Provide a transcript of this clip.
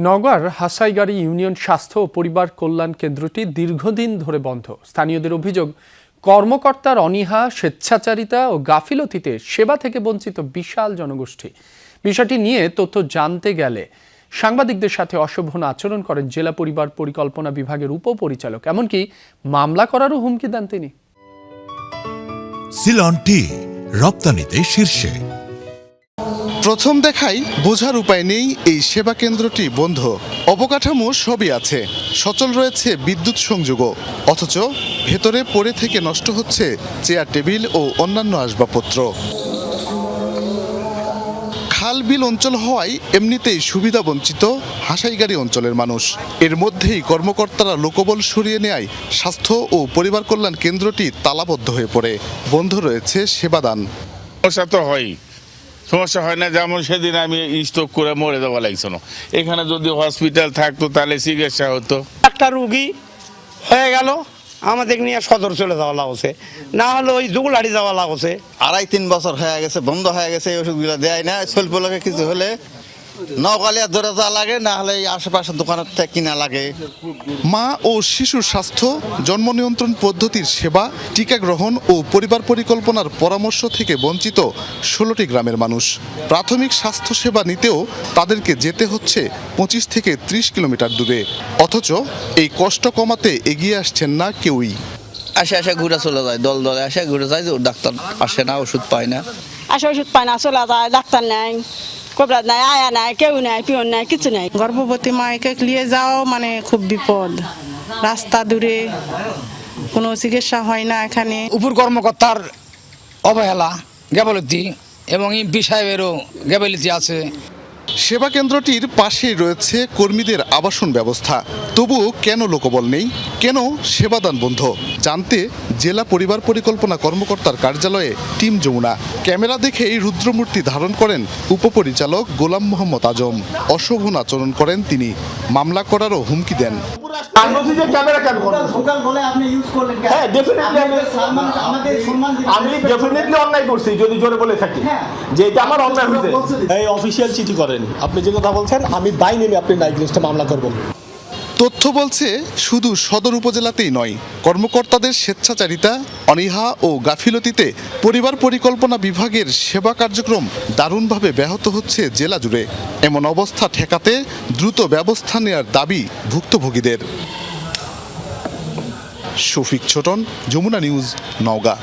নওগাঁর হাসাইগাড়ি ইউনিয়ন স্বাস্থ্য ও পরিবার কল্যাণ কেন্দ্রটি দীর্ঘদিন ধরে বন্ধ। স্থানীয়দের অভিযোগ, কর্মকর্তার অনীহা, স্বেচ্ছাচারিতা ও গাফিলতিতে সেবা থেকে বঞ্চিত বিশাল জনগোষ্ঠী। বিষয়টি নিয়ে তথ্য জানতে গেলে সাংবাদিকদের সাথে অশোভন আচরণ করেন জেলা পরিবার পরিকল্পনা বিভাগের উপপরিচালক। এমনকি মামলা করারও হুমকি দেন তিনি। সিলন টি রপ্তানিতে শীর্ষে। প্রথম দেখাই বোঝার উপায় নেই এই সেবা কেন্দ্রটি বন্ধ। অবকাঠামো সবই আছে, সচল রয়েছে বিদ্যুৎ সংযোগও, অথচ ভেতরে পড়ে থেকে নষ্ট হচ্ছে চেয়ার টেবিল ও অন্যান্য আসবাবপত্র। খাল বিল অঞ্চল হওয়ায় এমনিতেই সুবিধা বঞ্চিত হাসাইগাড়ি অঞ্চলের মানুষ। এর মধ্যেই কর্মকর্তারা লোকবল সরিয়ে নেয় স্বাস্থ্য ও পরিবার কল্যাণ কেন্দ্রটি তালাবদ্ধ হয়ে পড়ে। বন্ধ রয়েছে সেবাদান। সমস্যা তো হয়, সমস্যা হয় না। যেমন সেদিন আমি স্ট্রোক করে মরে যাওয়া লাগছিল, এখানে যদি হসপিটাল থাকতো তাহলে চিকিৎসা হতো। একটা রুগী হয়ে গেল, আমাদের নিয়ে সদর চলে যাওয়া লাগছে, না হলে ওই জুগুলাড়ি যাওয়া লাগছে। 2.5-3 বছর হয়ে গেছে, বন্ধ হয়ে গেছে। এই ওষুধগুলো দেয় না। স্বল্প লাগে কিছু হলে নওগালিয়া ধরে যাওয়া লাগে, না হলে এই আশেপাশের দোকানের থেকে কিনা লাগে। মা ও শিশুর স্বাস্থ্য, জন্ম নিয়ন্ত্রণ পদ্ধতির সেবা, টিকা গ্রহণ ও পরিবার পরিকল্পনার পরামর্শ থেকে বঞ্চিত 16টি গ্রামের মানুষ। প্রাথমিক স্বাস্থ্য সেবা নিতেও তাদেরকে যেতে হচ্ছে 25 থেকে 30 কিলোমিটার দূরে। অথচ এই কষ্ট কমাতে এগিয়ে আসছেন না কেউই। আসে ঘুরে চলে যায়, দল দলে আসে ঘুরে যায়, ডাক্তার আসে না, ওষুধ পায় না। ওষুধ পায় না, চলে যায়, ডাক্তার নাই, কবরাত নাই, আয়া নাই, কেউ নাই, পিয়ন নাই, কিছু নাই। গর্ভবতী মাকে নিয়ে যাও মানে খুব বিপদ। রাস্তা দূরে, কোনো চিকিৎসা হয় না এখানে। উপর কর্মকর্তার অবহেলা, গাফিলতি এবং এমপি সাহেবেরও গাফিলতি আছে। সেবা কেন্দ্রটির পাশেই রয়েছে কর্মীদের আবাসন ব্যবস্থা। তবুও কেন লোকবল নেই, কেন সেবাদান বন্ধ, জানতে জেলা পরিবার পরিকল্পনা কর্মকর্তার কার্যালয়ে টিম যমুনা। ক্যামেরা দেখেই রুদ্রমূর্তি ধারণ করেন উপপরিচালক গোলাম মোহাম্মদ আজম। অশোভন আচরণ করেন তিনি, মামলা করারও হুমকি দেন। অফিসিয়াল চিঠি করেন, আপনি যে কথা বলছেন আমি বাই নেমে আপনি নাইক লিস্টে মামলা করব। তথ্য বলছে শুধু সদর উপজেলাতেই নয়, কর্মকর্তাদের স্বেচ্ছাচারিতা, অনীহা ও গাফিলতিতে পরিবার পরিকল্পনা বিভাগের সেবা কার্যক্রম দারুণভাবে ব্যাহত হচ্ছে জেলা জুড়ে। এমন অবস্থা ঠেকাতে দ্রুত ব্যবস্থা নেওয়ার দাবি ভুক্তভোগীদের। শফিক ছোটন, যমুনা নিউজ, নওগাঁ।